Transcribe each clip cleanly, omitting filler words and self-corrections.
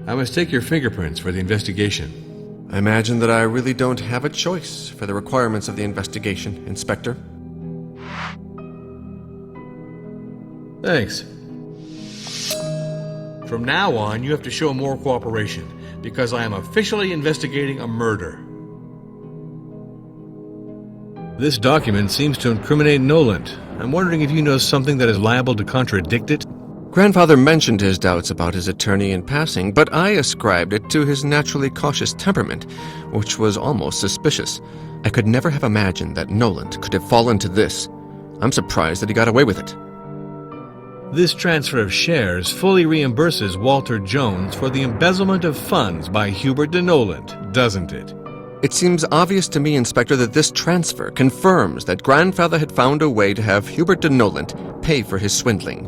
I must take your fingerprints for the investigation. I imagine that I really don't have a choice for the requirements of the investigation, Inspector. Thanks. From now on, you have to show more cooperation, because I am officially investigating a murder. This document seems to incriminate Noland. I'm wondering if you know something that is liable to contradict it? Grandfather mentioned his doubts about his attorney in passing, but I ascribed it to his naturally cautious temperament, which was almost suspicious. I could never have imagined that Noland could have fallen to this. I'm surprised that he got away with it. This transfer of shares fully reimburses Walter Jones for the embezzlement of funds by Hubert de Noland, doesn't it? It seems obvious to me, Inspector, that this transfer confirms that Grandfather had found a way to have Hubert de Noland pay for his swindling.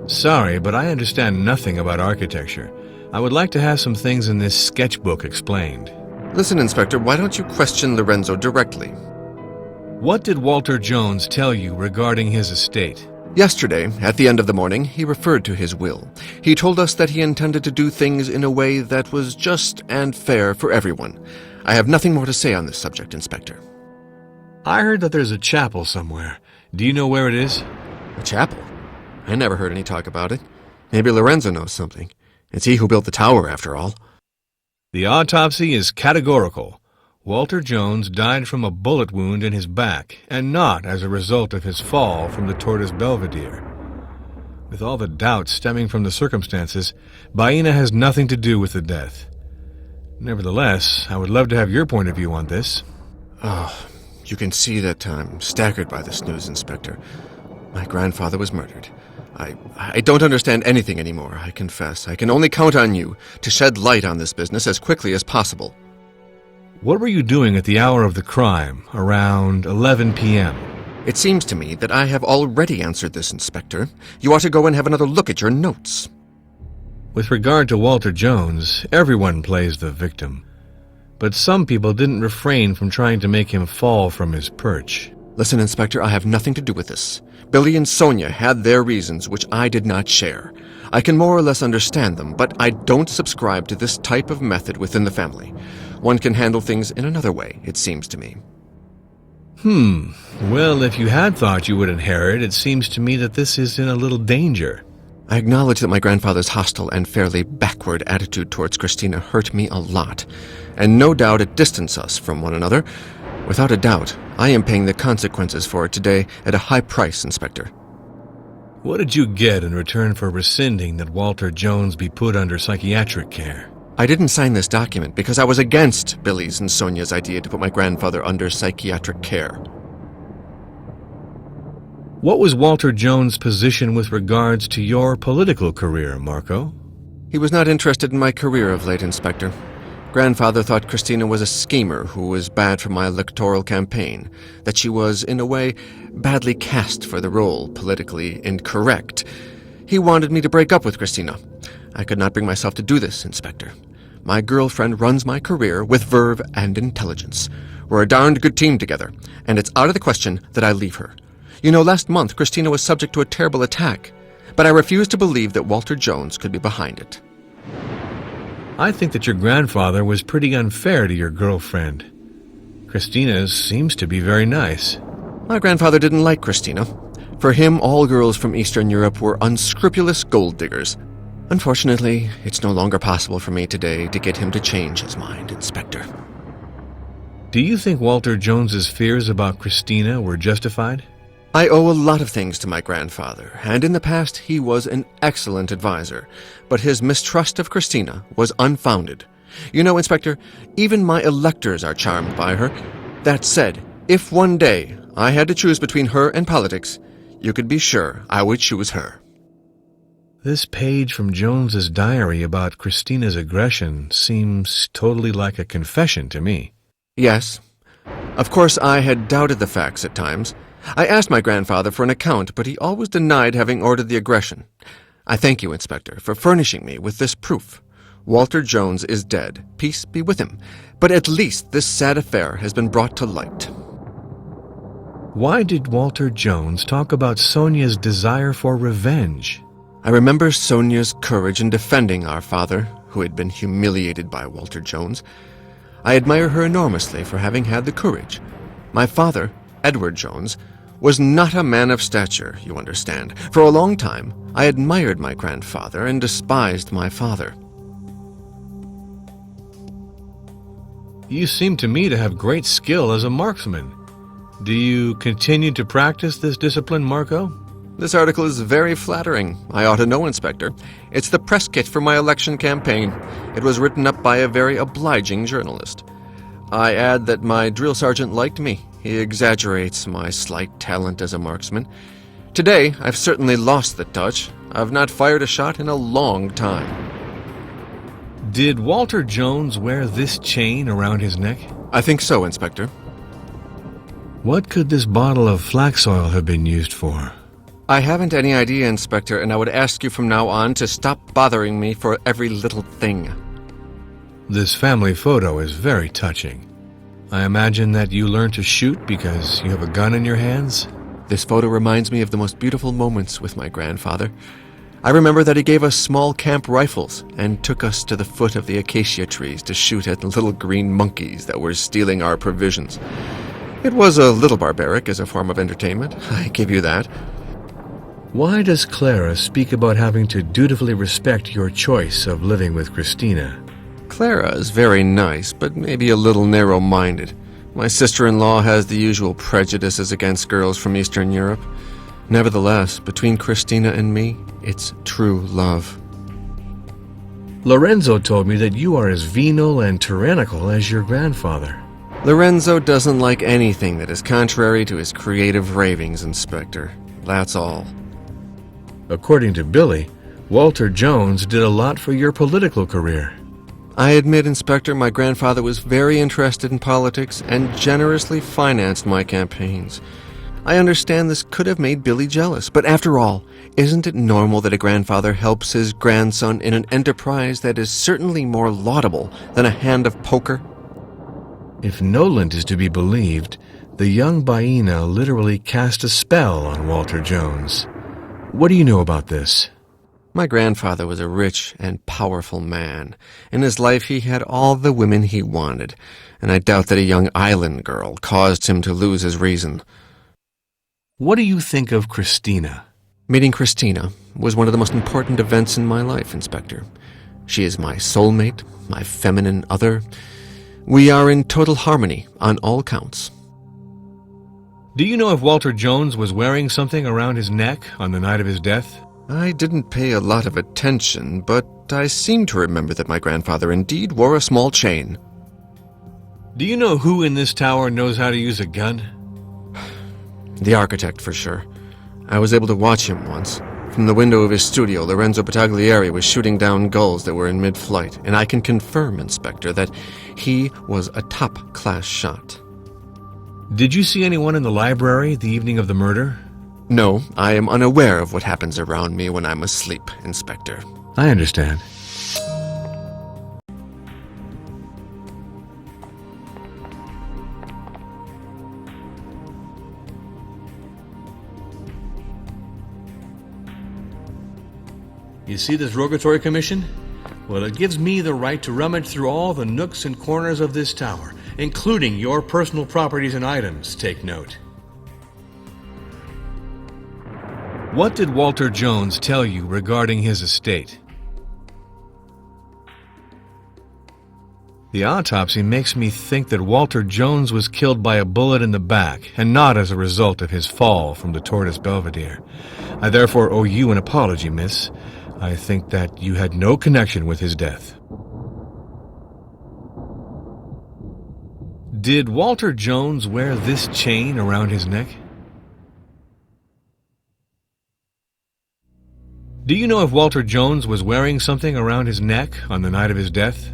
Sorry, but I understand nothing about architecture. I would like to have some things in this sketchbook explained. Listen, Inspector, why don't you question Lorenzo directly? What did Walter Jones tell you regarding his estate? Yesterday, at the end of the morning, he referred to his will. He told us that he intended to do things in a way that was just and fair for everyone. I have nothing more to say on this subject, Inspector. I heard that there's a chapel somewhere. Do you know where it is? A chapel? I never heard any talk about it. Maybe Lorenzo knows something. It's he who built the tower, after all. The autopsy is categorical. Walter Jones died from a bullet wound in his back, and not as a result of his fall from the Tortoise Belvedere. With all the doubts stemming from the circumstances, Baena has nothing to do with the death. Nevertheless, I would love to have your point of view on this. Oh, you can see that I'm staggered by this news, Inspector. My grandfather was murdered. I don't understand anything anymore, I confess. I can only count on you to shed light on this business as quickly as possible. What were you doing at the hour of the crime, around 11 p.m.? It seems to me that I have already answered this, Inspector. You ought to go and have another look at your notes. With regard to Walter Jones, everyone plays the victim. But some people didn't refrain from trying to make him fall from his perch. Listen, Inspector, I have nothing to do with this. Billy and Sonia had their reasons, which I did not share. I can more or less understand them, but I don't subscribe to this type of method within the family. One can handle things in another way, it seems to me. Well, if you had thought you would inherit, it seems to me that this is in a little danger. I acknowledge that my grandfather's hostile and fairly backward attitude towards Christina hurt me a lot, and no doubt it distanced us from one another. Without a doubt, I am paying the consequences for it today at a high price, Inspector. What did you get in return for rescinding that Walter Jones be put under psychiatric care? I didn't sign this document because I was against Billy's and Sonia's idea to put my grandfather under psychiatric care. What was Walter Jones' position with regards to your political career, Marco? He was not interested in my career of late, Inspector. Grandfather thought Christina was a schemer who was bad for my electoral campaign, that she was, in a way, badly cast for the role, politically incorrect. He wanted me to break up with Christina. I could not bring myself to do this, Inspector. My girlfriend runs my career with verve and intelligence. We're a darned good team together, and it's out of the question that I leave her. You know, last month Christina was subject to a terrible attack, but I refuse to believe that Walter Jones could be behind it. I think that your grandfather was pretty unfair to your girlfriend. Christina seems to be very nice. My grandfather didn't like Christina. For him, all girls from Eastern Europe were unscrupulous gold diggers. Unfortunately, it's no longer possible for me today to get him to change his mind, Inspector. Do you think Walter Jones's fears about Christina were justified? I owe a lot of things to my grandfather, and in the past he was an excellent advisor, but his mistrust of Christina was unfounded. You know, Inspector, even my electors are charmed by her. That said, if one day I had to choose between her and politics, you could be sure I would choose her. This page from Jones's diary about Christina's aggression seems totally like a confession to me. Yes. Of course, I had doubted the facts at times. I asked my grandfather for an account, but he always denied having ordered the aggression. I thank you, Inspector, for furnishing me with this proof. Walter Jones is dead. Peace be with him. But at least this sad affair has been brought to light. Why did Walter Jones talk about Sonia's desire for revenge? I remember Sonia's courage in defending our father, who had been humiliated by Walter Jones. I admire her enormously for having had the courage. My father, Edward Jones, was not a man of stature, you understand. For a long time, I admired my grandfather and despised my father. You seem to me to have great skill as a marksman. Do you continue to practice this discipline, Marco? This article is very flattering. I ought to know, Inspector. It's the press kit for my election campaign. It was written up by a very obliging journalist. I add that my drill sergeant liked me. He exaggerates my slight talent as a marksman. Today, I've certainly lost the touch. I've not fired a shot in a long time. Did Walter Jones wear this chain around his neck? I think so, Inspector. What could this bottle of flax oil have been used for? I haven't any idea, Inspector, and I would ask you from now on to stop bothering me for every little thing. This family photo is very touching. I imagine that you learned to shoot because you have a gun in your hands? This photo reminds me of the most beautiful moments with my grandfather. I remember that he gave us small camp rifles and took us to the foot of the acacia trees to shoot at the little green monkeys that were stealing our provisions. It was a little barbaric as a form of entertainment, I give you that. Why does Clara speak about having to dutifully respect your choice of living with Christina? Clara is very nice, but maybe a little narrow-minded. My sister-in-law has the usual prejudices against girls from Eastern Europe. Nevertheless, between Christina and me, it's true love. Lorenzo told me that you are as venal and tyrannical as your grandfather. Lorenzo doesn't like anything that is contrary to his creative ravings, Inspector. That's all. According to Billy, Walter Jones did a lot for your political career. I admit, Inspector, my grandfather was very interested in politics and generously financed my campaigns. I understand this could have made Billy jealous, but after all, isn't it normal that a grandfather helps his grandson in an enterprise that is certainly more laudable than a hand of poker? If Noland is to be believed, the young Baina literally cast a spell on Walter Jones. What do you know about this? My grandfather was a rich and powerful man. In his life he had all the women he wanted, and I doubt that a young island girl caused him to lose his reason. What do you think of Christina? Meeting Christina was one of the most important events in my life, Inspector. She is my soulmate, my feminine other. We are in total harmony on all counts. Do you know if Walter Jones was wearing something around his neck on the night of his death? I didn't pay a lot of attention, but I seem to remember that my grandfather indeed wore a small chain. Do you know who in this tower knows how to use a gun? The architect, for sure. I was able to watch him once. From the window of his studio, Lorenzo Battaglieri was shooting down gulls that were in mid-flight, and I can confirm, Inspector, that he was a top-class shot. Did you see anyone in the library the evening of the murder? No, I am unaware of what happens around me when I'm asleep, Inspector. I understand. You see this rogatory commission? Well, it gives me the right to rummage through all the nooks and corners of this tower, including your personal properties and items, take note. What did Walter Jones tell you regarding his estate? The autopsy makes me think that Walter Jones was killed by a bullet in the back and not as a result of his fall from the Tortoise Belvedere. I therefore owe you an apology, miss. I think that you had no connection with his death. Did Walter Jones wear this chain around his neck? Do you know if Walter Jones was wearing something around his neck on the night of his death?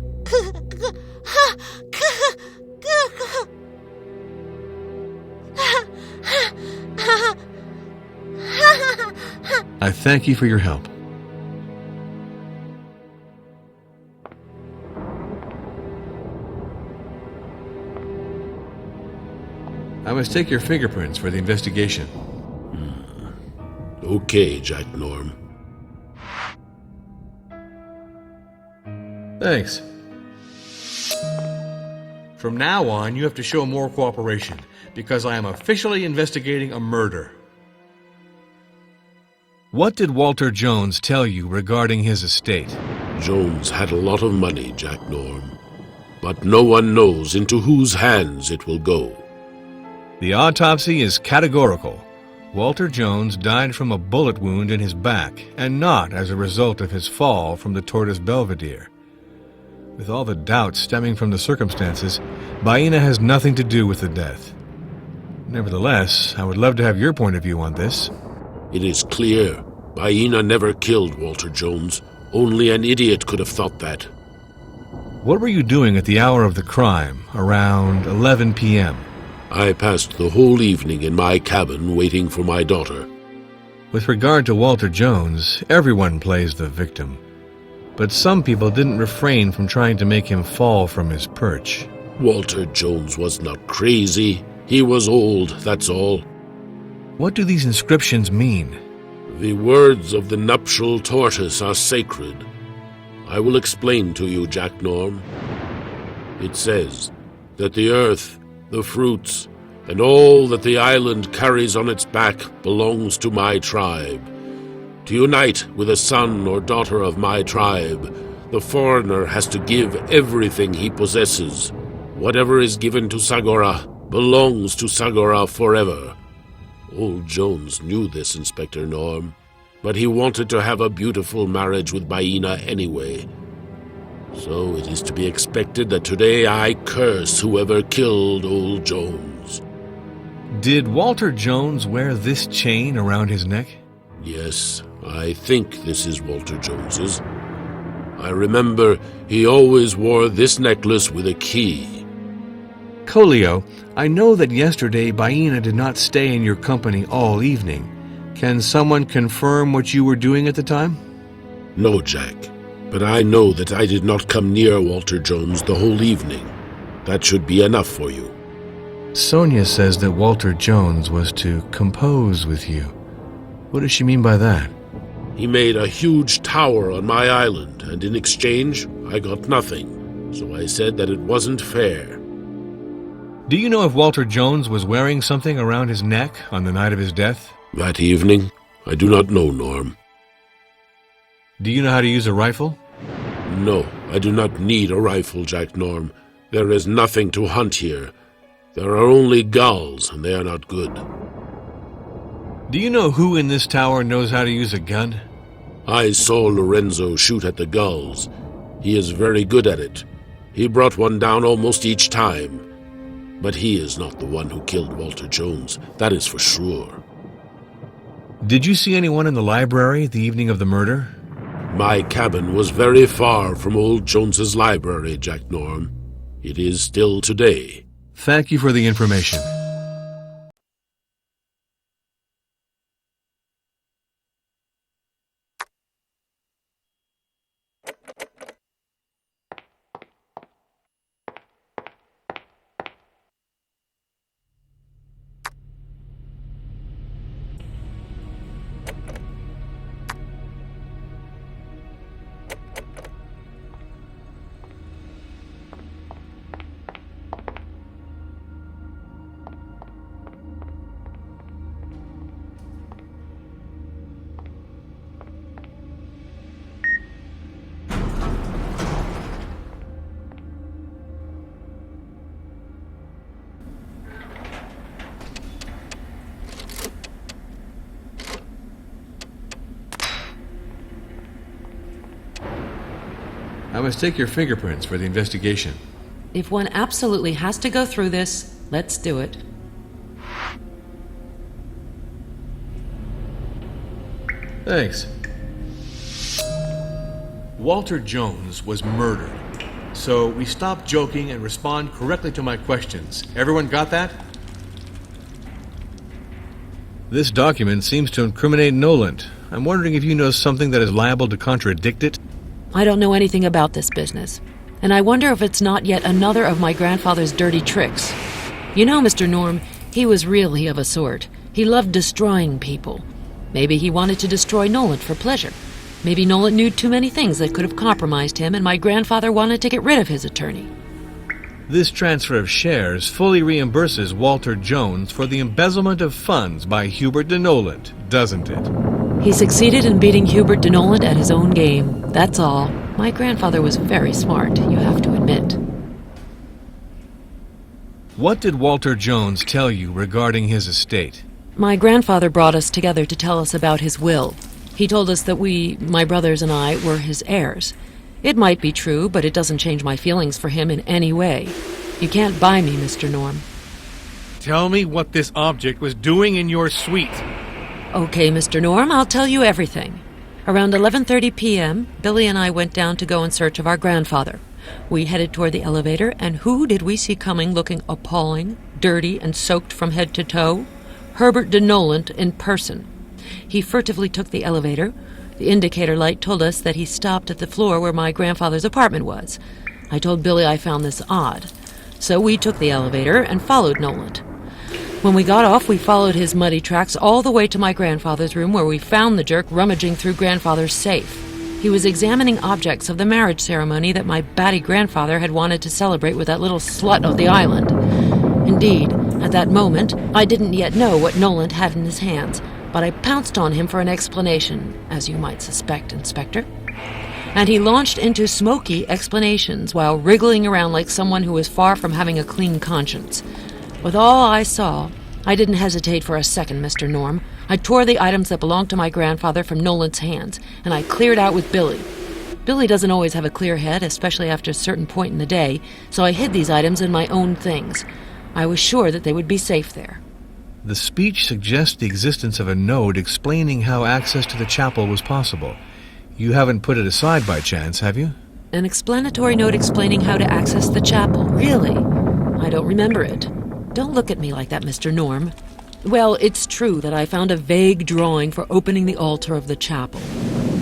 I thank you for your help. I must take your fingerprints for the investigation. Okay, Jack Norm. Thanks. From now on, you have to show more cooperation, because I am officially investigating a murder. What did Walter Jones tell you regarding his estate? Jones had a lot of money, Jack Norm, but no one knows into whose hands it will go. The autopsy is categorical. Walter Jones died from a bullet wound in his back, and not as a result of his fall from the Tortoise Belvedere. With all the doubts stemming from the circumstances, Baena has nothing to do with the death. Nevertheless, I would love to have your point of view on this. It is clear Baena never killed Walter Jones. Only an idiot could have thought that. What were you doing at the hour of the crime, around 11 p.m.? I passed the whole evening in my cabin waiting for my daughter. With regard to Walter Jones, everyone plays the victim. But some people didn't refrain from trying to make him fall from his perch. Walter Jones was not crazy. He was old, that's all. What do these inscriptions mean? The words of the nuptial tortoise are sacred. I will explain to you, Jack Norm. It says that the earth, the fruits, and all that the island carries on its back belongs to my tribe. To unite with a son or daughter of my tribe, the foreigner has to give everything he possesses. Whatever is given to Sagora belongs to Sagora forever. Old Jones knew this, Inspector Norm, but he wanted to have a beautiful marriage with Baena anyway. So it is to be expected that today I curse whoever killed old Jones. Did Walter Jones wear this chain around his neck? Yes, I think this is Walter Jones's. I remember he always wore this necklace with a key. Colio, I know that yesterday Baena did not stay in your company all evening. Can someone confirm what you were doing at the time? No, Jack, but I know that I did not come near Walter Jones the whole evening. That should be enough for you. Sonia says that Walter Jones was to compose with you. What does she mean by that? He made a huge tower on my island, and in exchange, I got nothing. So I said that it wasn't fair. Do you know if Walter Jones was wearing something around his neck on the night of his death? That evening? I do not know, Norm. Do you know how to use a rifle? No, I do not need a rifle, Jack Norm. There is nothing to hunt here. There are only gulls, and they are not good. Do you know who in this tower knows how to use a gun? I saw Lorenzo shoot at the gulls. He is very good at it. He brought one down almost each time. But he is not the one who killed Walter Jones, that is for sure. Did you see anyone in the library the evening of the murder? My cabin was very far from old Jones's library, Jack Norm. It is still today. Thank you for the information. I must take your fingerprints for the investigation. If one absolutely has to go through this, let's do it. Thanks. Walter Jones was murdered. So we stop joking and respond correctly to my questions. Everyone got that? This document seems to incriminate Noland. I'm wondering if you know something that is liable to contradict it? I don't know anything about this business, and I wonder if it's not yet another of my grandfather's dirty tricks. You know, Mr. Norm, he was really of a sort. He loved destroying people. Maybe he wanted to destroy Noland for pleasure. Maybe Nolan knew too many things that could have compromised him, and my grandfather wanted to get rid of his attorney. This transfer of shares fully reimburses Walter Jones for the embezzlement of funds by Hubert de Noland, doesn't it? He succeeded in beating Hubert de Noland at his own game. That's all. My grandfather was very smart, you have to admit. What did Walter Jones tell you regarding his estate? My grandfather brought us together to tell us about his will. He told us that we, my brothers and I, were his heirs. It might be true, but it doesn't change my feelings for him in any way. You can't buy me, Mr. Norm. Tell me what this object was doing in your suite. Okay, Mr. Norm, I'll tell you everything. Around 11:30 p.m., Billy and I went down to go in search of our grandfather. We headed toward the elevator, and who did we see coming looking appalling, dirty, and soaked from head to toe? Herbert de Noland in person. He furtively took the elevator. The indicator light told us that he stopped at the floor where my grandfather's apartment was. I told Billy I found this odd. So we took the elevator and followed Noland. When we got off, we followed his muddy tracks all the way to my grandfather's room, where we found the jerk rummaging through grandfather's safe. He was examining objects of the marriage ceremony that my batty grandfather had wanted to celebrate with that little slut of the island. Indeed, at that moment, I didn't yet know what Noland had in his hands, but I pounced on him for an explanation, as you might suspect, Inspector. And he launched into smoky explanations while wriggling around like someone who was far from having a clean conscience. With all I saw, I didn't hesitate for a second, Mr. Norm. I tore the items that belonged to my grandfather from Noland's hands, and I cleared out with Billy. Billy doesn't always have a clear head, especially after a certain point in the day, so I hid these items in my own things. I was sure that they would be safe there. The speech suggests the existence of a note explaining how access to the chapel was possible. You haven't put it aside by chance, have you? An explanatory note explaining how to access the chapel. Really? I don't remember it. Don't look at me like that, Mr. Norm. Well, it's true that I found a vague drawing for opening the altar of the chapel.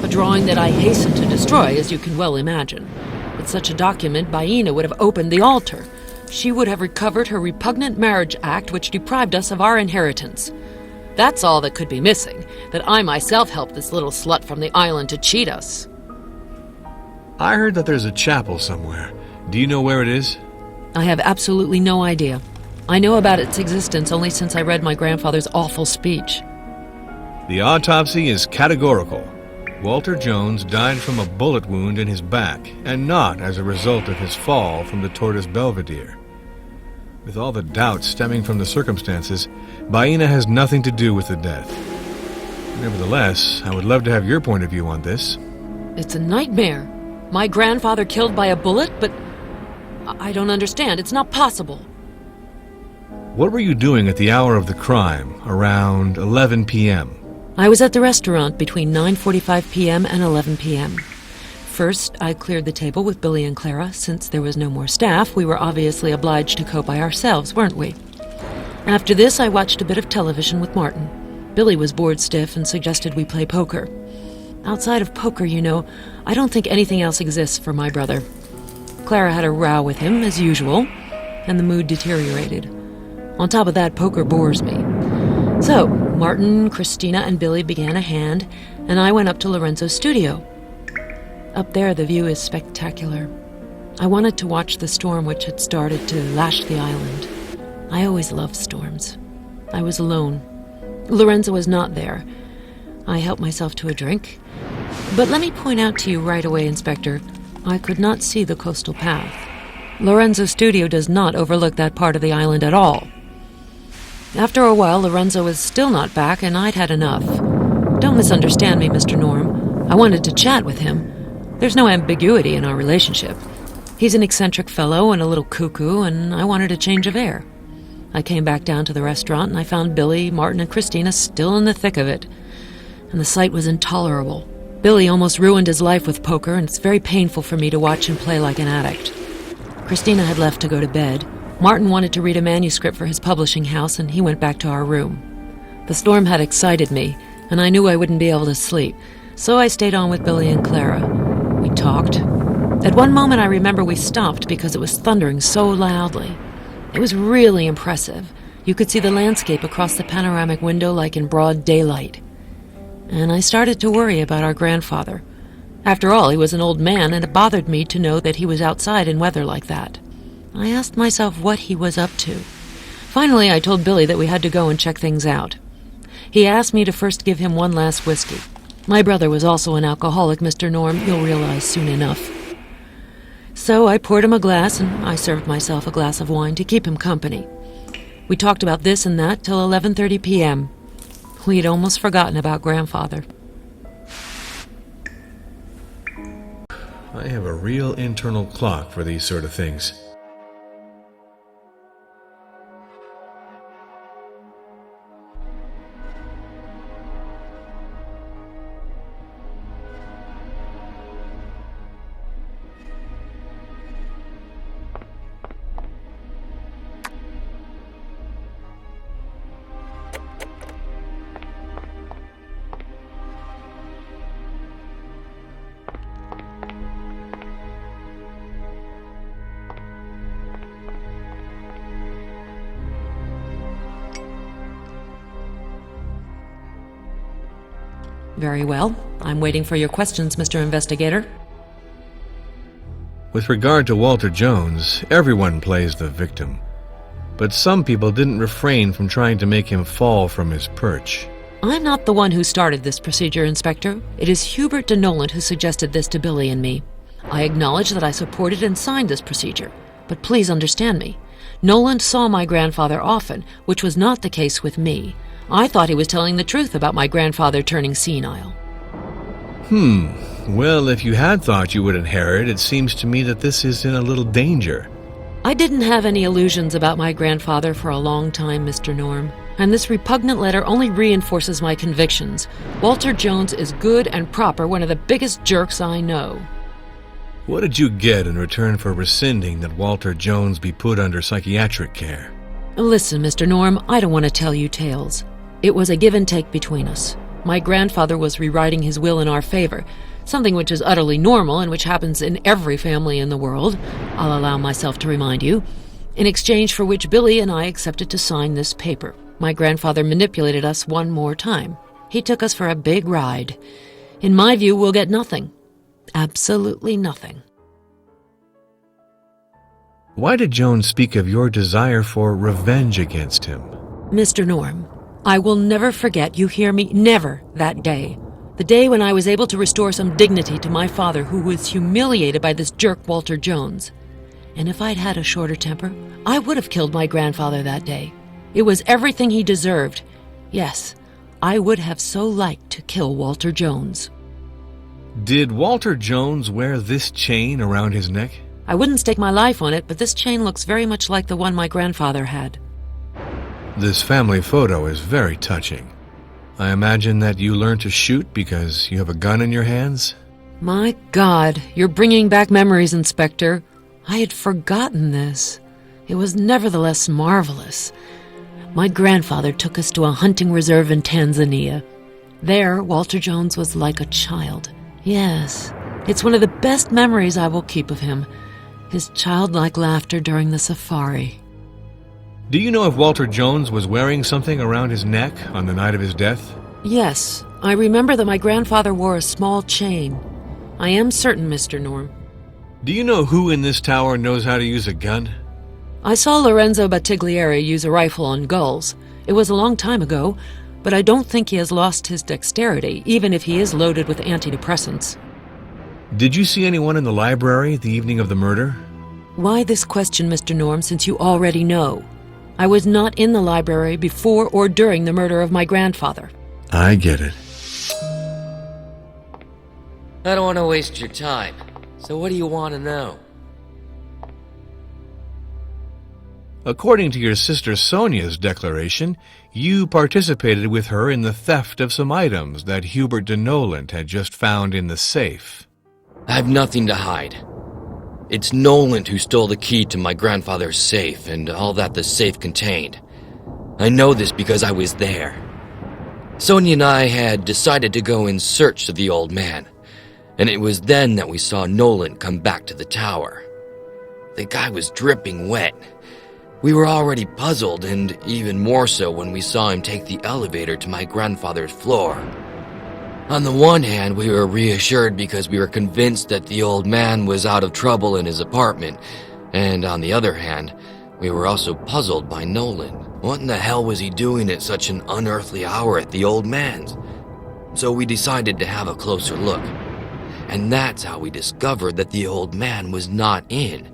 A drawing that I hastened to destroy, as you can well imagine. With such a document, Baina would have opened the altar. She would have recovered her repugnant marriage act, which deprived us of our inheritance. That's all that could be missing, that I myself helped this little slut from the island to cheat us. I heard that there's a chapel somewhere. Do you know where it is? I have absolutely no idea. I know about its existence only since I read my grandfather's awful speech. The autopsy is categorical. Walter Jones died from a bullet wound in his back, and not as a result of his fall from the Tortoise Belvedere. With all the doubts stemming from the circumstances, Baina has nothing to do with the death. Nevertheless, I would love to have your point of view on this. It's a nightmare. My grandfather killed by a bullet, but I don't understand. It's not possible. What were you doing at the hour of the crime, around 11 p.m.? I was at the restaurant between 9:45 p.m. and 11 p.m. First, I cleared the table with Billy and Clara. Since there was no more staff, we were obviously obliged to cope by ourselves, weren't we? After this, I watched a bit of television with Martin. Billy was bored stiff and suggested we play poker. Outside of poker, you know, I don't think anything else exists for my brother. Clara had a row with him, as usual, and the mood deteriorated. On top of that, poker bores me. So, Martin, Christina, and Billy began a hand, and I went up to Lorenzo's studio. Up there, the view is spectacular. I wanted to watch the storm which had started to lash the island. I always loved storms. I was alone. Lorenzo was not there. I helped myself to a drink. But let me point out to you right away, Inspector, I could not see the coastal path. Lorenzo's studio does not overlook that part of the island at all. After a while, Lorenzo was still not back, and I'd had enough. Don't misunderstand me, Mr. Norm. I wanted to chat with him. There's no ambiguity in our relationship. He's an eccentric fellow and a little cuckoo, and I wanted a change of air. I came back down to the restaurant, and I found Billy, Martin, and Christina still in the thick of it. And the sight was intolerable. Billy almost ruined his life with poker, and it's very painful for me to watch him play like an addict. Christina had left to go to bed. Martin wanted to read a manuscript for his publishing house, and he went back to our room. The storm had excited me, and I knew I wouldn't be able to sleep, so I stayed on with Billy and Clara. We talked. At one moment I remember we stopped because it was thundering so loudly. It was really impressive. You could see the landscape across the panoramic window like in broad daylight. And I started to worry about our grandfather. After all, he was an old man, and it bothered me to know that he was outside in weather like that. I asked myself what he was up to. Finally, I told Billy that we had to go and check things out. He asked me to first give him one last whiskey. My brother was also an alcoholic, Mr. Norm, you'll realize soon enough. So I poured him a glass, and I served myself a glass of wine to keep him company. We talked about this and that till 11:30 p.m. We'd almost forgotten about Grandfather. I have a real internal clock for these sort of things. Very well. I'm waiting for your questions, Mr. Investigator. With regard to Walter Jones, everyone plays the victim. But some people didn't refrain from trying to make him fall from his perch. I'm not the one who started this procedure, Inspector. It is Hubert de Noland who suggested this to Billy and me. I acknowledge that I supported and signed this procedure, but please understand me. Noland saw my grandfather often, which was not the case with me. I thought he was telling the truth about my grandfather turning senile. Well, if you had thought you would inherit, it seems to me that this is in a little danger. I didn't have any illusions about my grandfather for a long time, Mr. Norm, and this repugnant letter only reinforces my convictions. Walter Jones is good and proper, one of the biggest jerks I know. What did you get in return for rescinding that Walter Jones be put under psychiatric care? Listen, Mr. Norm, I don't want to tell you tales. It was a give and take between us. My grandfather was rewriting his will in our favor, something which is utterly normal and which happens in every family in the world, I'll allow myself to remind you, in exchange for which Billy and I accepted to sign this paper. My grandfather manipulated us one more time. He took us for a big ride. In my view, we'll get nothing. Absolutely nothing. Why did Jones speak of your desire for revenge against him? Mr. Norm, I will never forget, you hear me, never, that day. The day when I was able to restore some dignity to my father, who was humiliated by this jerk Walter Jones. And if I'd had a shorter temper, I would have killed my grandfather that day. It was everything he deserved. Yes, I would have so liked to kill Walter Jones. Did Walter Jones wear this chain around his neck? I wouldn't stake my life on it, but this chain looks very much like the one my grandfather had. This family photo is very touching. I imagine that you learned to shoot because you have a gun in your hands? My God, you're bringing back memories, Inspector. I had forgotten this. It was nevertheless marvelous. My grandfather took us to a hunting reserve in Tanzania. There, Walter Jones was like a child. Yes, it's one of the best memories I will keep of him. His childlike laughter during the safari. Do you know if Walter Jones was wearing something around his neck on the night of his death? Yes, I remember that my grandfather wore a small chain. I am certain, Mr. Norm. Do you know who in this tower knows how to use a gun? I saw Lorenzo Battiglieri use a rifle on gulls. It was a long time ago, but I don't think he has lost his dexterity, even if he is loaded with antidepressants. Did you see anyone in the library the evening of the murder? Why this question, Mr. Norm, since you already know? I was not in the library before or during the murder of my grandfather. I get it. I don't want to waste your time. So what do you want to know? According to your sister Sonia's declaration, you participated with her in the theft of some items that Hubert de Noland had just found in the safe. I have nothing to hide. It's Noland who stole the key to my grandfather's safe and all that the safe contained. I know this because I was there. Sonia and I had decided to go in search of the old man, and it was then that we saw Noland come back to the tower. The guy was dripping wet. We were already puzzled, and even more so when we saw him take the elevator to my grandfather's floor. On the one hand, we were reassured because we were convinced that the old man was out of trouble in his apartment, and on the other hand, we were also puzzled by Nolan. What in the hell was he doing at such an unearthly hour at the old man's? So we decided to have a closer look. And that's how we discovered that the old man was not in,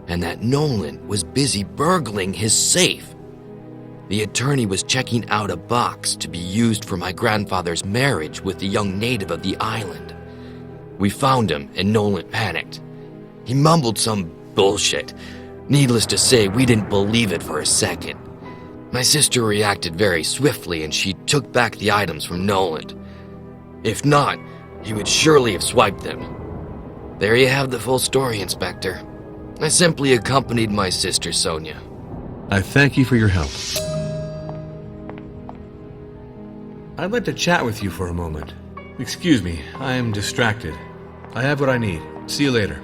and that Nolan was busy burgling his safe. The attorney was checking out a box to be used for my grandfather's marriage with the young native of the island. We found him, and Nolan panicked. He mumbled some bullshit. Needless to say, we didn't believe it for a second. My sister reacted very swiftly, and she took back the items from Nolan. If not, he would surely have swiped them. There you have the full story, Inspector. I simply accompanied my sister, Sonia. I thank you for your help. I'd like to chat with you for a moment. Excuse me, I am distracted. I have what I need. See you later.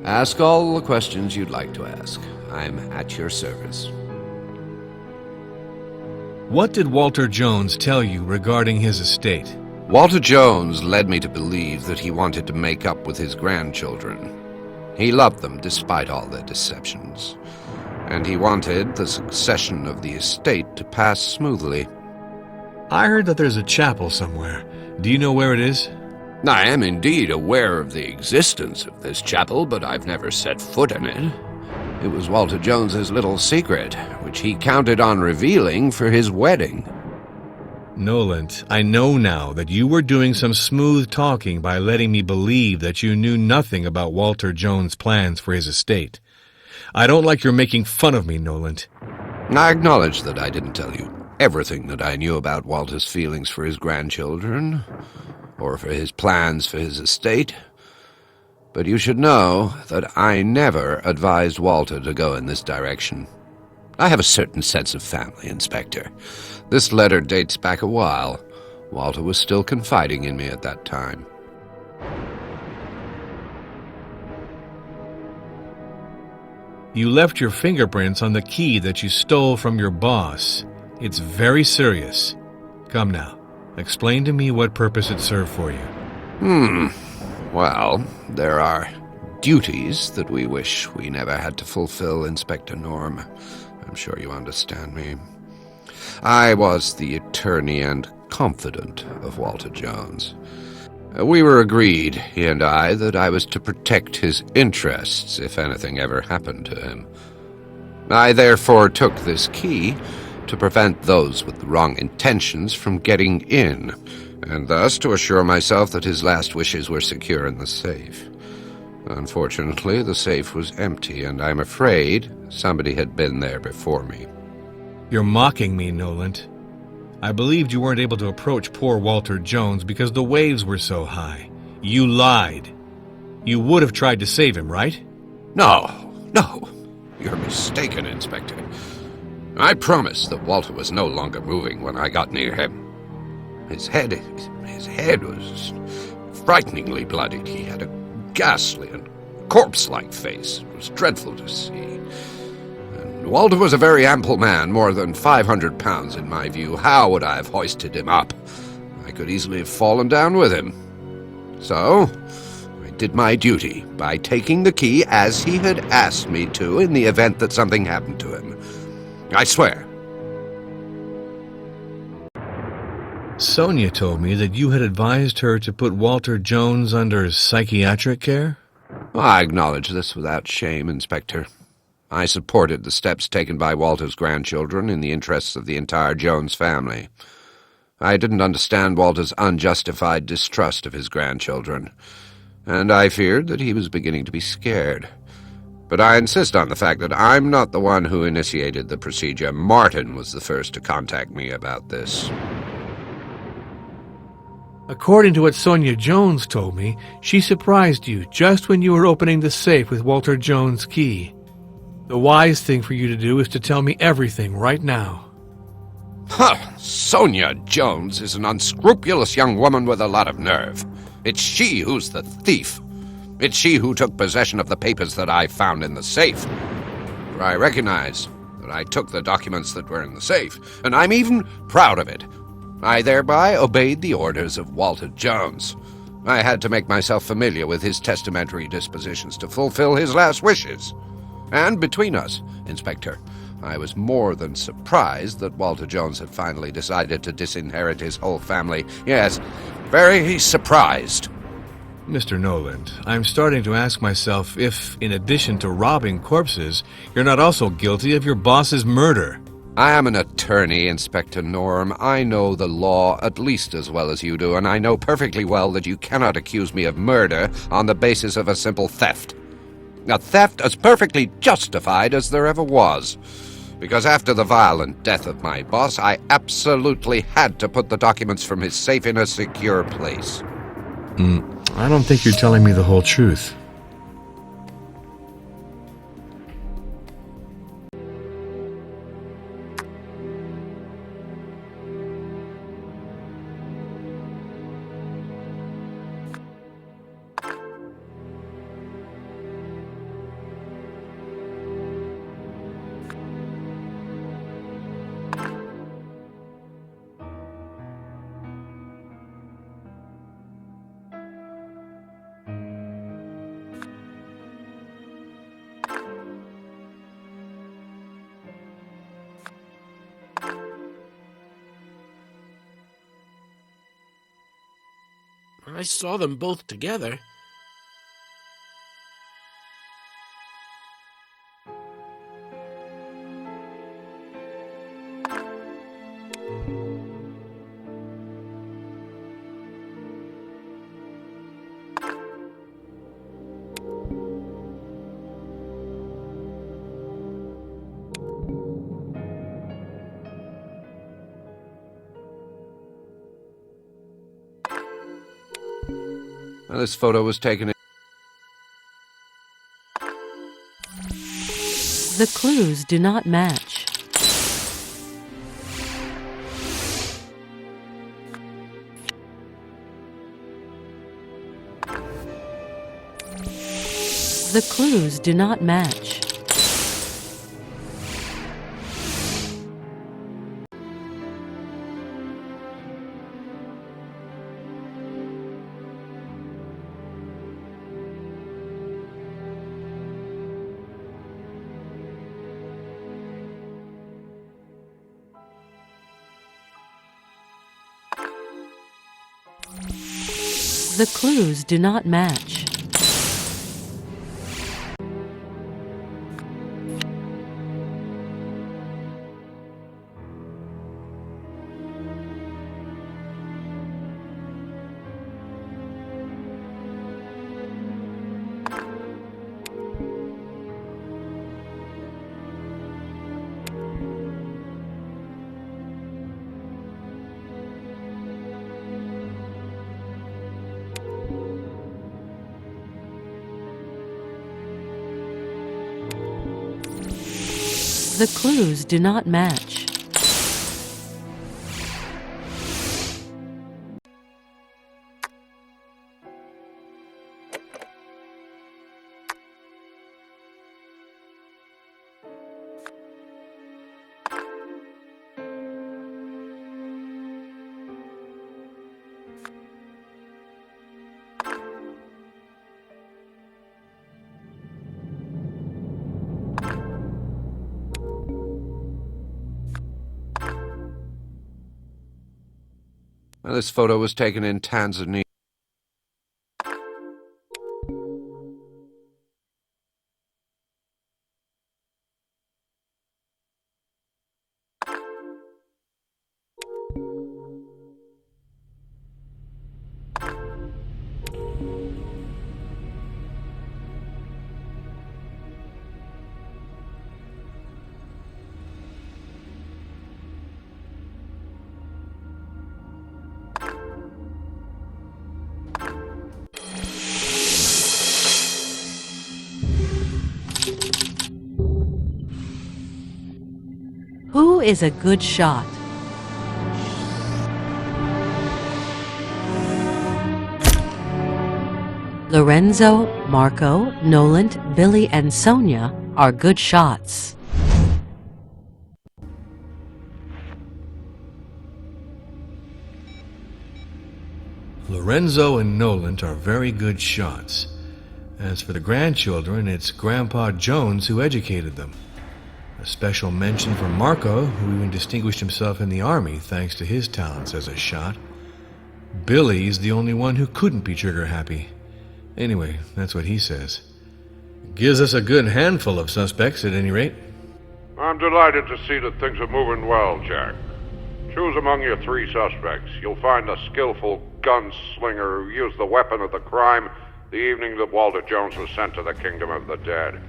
Ask all the questions you'd like to ask. I'm at your service. What did Walter Jones tell you regarding his estate? Walter Jones led me to believe that he wanted to make up with his grandchildren. He loved them despite all their deceptions. And he wanted the succession of the estate to pass smoothly. I heard that there's a chapel somewhere. Do you know where it is? I am indeed aware of the existence of this chapel, but I've never set foot in it. It was Walter Jones's little secret, which he counted on revealing for his wedding. Nolan, I know now that you were doing some smooth talking by letting me believe that you knew nothing about Walter Jones' plans for his estate. I don't like your making fun of me, Nolan. I acknowledge that I didn't tell you everything that I knew about Walter's feelings for his grandchildren, or for his plans for his estate. But you should know that I never advised Walter to go in this direction. I have a certain sense of family, Inspector. This letter dates back a while. Walter was still confiding in me at that time. You left your fingerprints on the key that you stole from your boss. It's very serious. Come now, explain to me what purpose it served for you. Well, there are duties that we wish we never had to fulfill, Inspector Norm. I'm sure you understand me. I was the attorney and confidant of Walter Jones. We were agreed, he and I, that I was to protect his interests if anything ever happened to him. I therefore took this key to prevent those with the wrong intentions from getting in, and thus to assure myself that his last wishes were secure in the safe. Unfortunately, the safe was empty, and I'm afraid somebody had been there before me. You're mocking me, Nolan. I believed you weren't able to approach poor Walter Jones because the waves were so high. You lied. You would have tried to save him, right? No. You're mistaken, Inspector. I promise that Walter was no longer moving when I got near him. His head was frighteningly bloodied. He had a ghastly and corpse-like face. It was dreadful to see. And Walter was a very ample man, more than 500 pounds in my view. How would I have hoisted him up? I could easily have fallen down with him. So, I did my duty by taking the key as he had asked me to in the event that something happened to him. I swear. Sonia told me that you had advised her to put Walter Jones under psychiatric care? I acknowledge this without shame, Inspector. I supported the steps taken by Walter's grandchildren in the interests of the entire Jones family. I didn't understand Walter's unjustified distrust of his grandchildren, and I feared that he was beginning to be scared. But I insist on the fact that I'm not the one who initiated the procedure. Martin was the first to contact me about this. According to what Sonia Jones told me, she surprised you just when you were opening the safe with Walter Jones' key. The wise thing for you to do is to tell me everything right now. Huh! Sonia Jones is an unscrupulous young woman with a lot of nerve. It's she who's the thief. It's she who took possession of the papers that I found in the safe. For I recognize that I took the documents that were in the safe, and I'm even proud of it. I thereby obeyed the orders of Walter Jones. I had to make myself familiar with his testamentary dispositions to fulfill his last wishes. And between us, Inspector, I was more than surprised that Walter Jones had finally decided to disinherit his whole family. Yes, very surprised. Mr. Noland, I'm starting to ask myself if, in addition to robbing corpses, you're not also guilty of your boss's murder. I am an attorney, Inspector Norm. I know the law at least as well as you do, and I know perfectly well that you cannot accuse me of murder on the basis of a simple theft. A theft as perfectly justified as there ever was. Because after the violent death of my boss, I absolutely had to put the documents from his safe in a secure place. I don't think you're telling me the whole truth. I saw them both together. Well, this photo was taken in... The clues do not match. The clues do not match. The clues do not match. The clues do not match. Well, this photo was taken in Tanzania. Who is a good shot? Lorenzo, Marco, Nolant, Billy, and Sonia are good shots. Lorenzo and Nolant are very good shots. As for the grandchildren, it's Grandpa Jones who educated them. A special mention for Marco, who even distinguished himself in the army thanks to his talents as a shot. Billy's the only one who couldn't be trigger happy. Anyway, that's what he says. Gives us a good handful of suspects at any rate. I'm delighted to see that things are moving well, Jack. Choose among your 3 suspects. You'll find a skillful gunslinger who used the weapon of the crime the evening that Walter Jones was sent to the kingdom of the dead.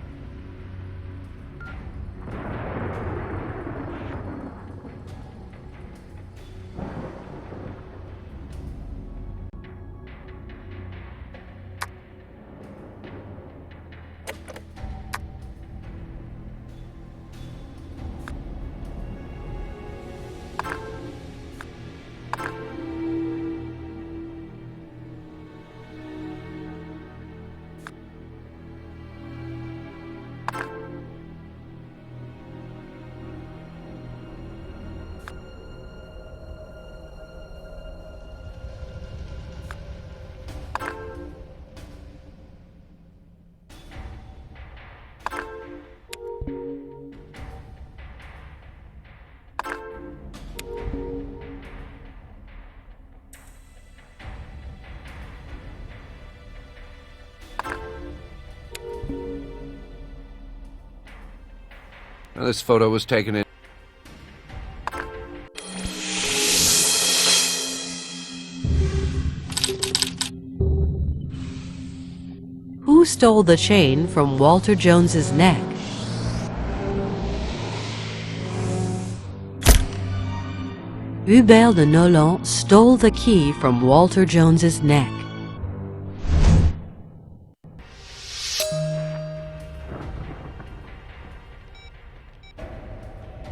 Now, this photo was taken in. Who stole the chain from Walter Jones's neck? Hubert de Nolant stole the key from Walter Jones's neck.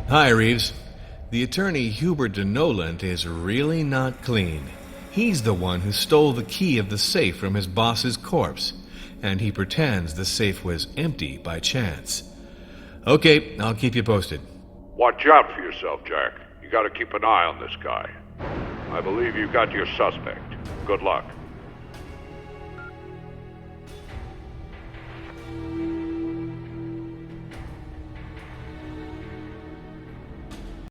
Hi, Reeves. The attorney Hubert de Nolant is really not clean. He's the one who stole the key of the safe from his boss's corpse, and he pretends the safe was empty by chance. Okay, I'll keep you posted. Watch out for yourself, Jack. You gotta keep an eye on this guy. I believe you got your suspect. Good luck.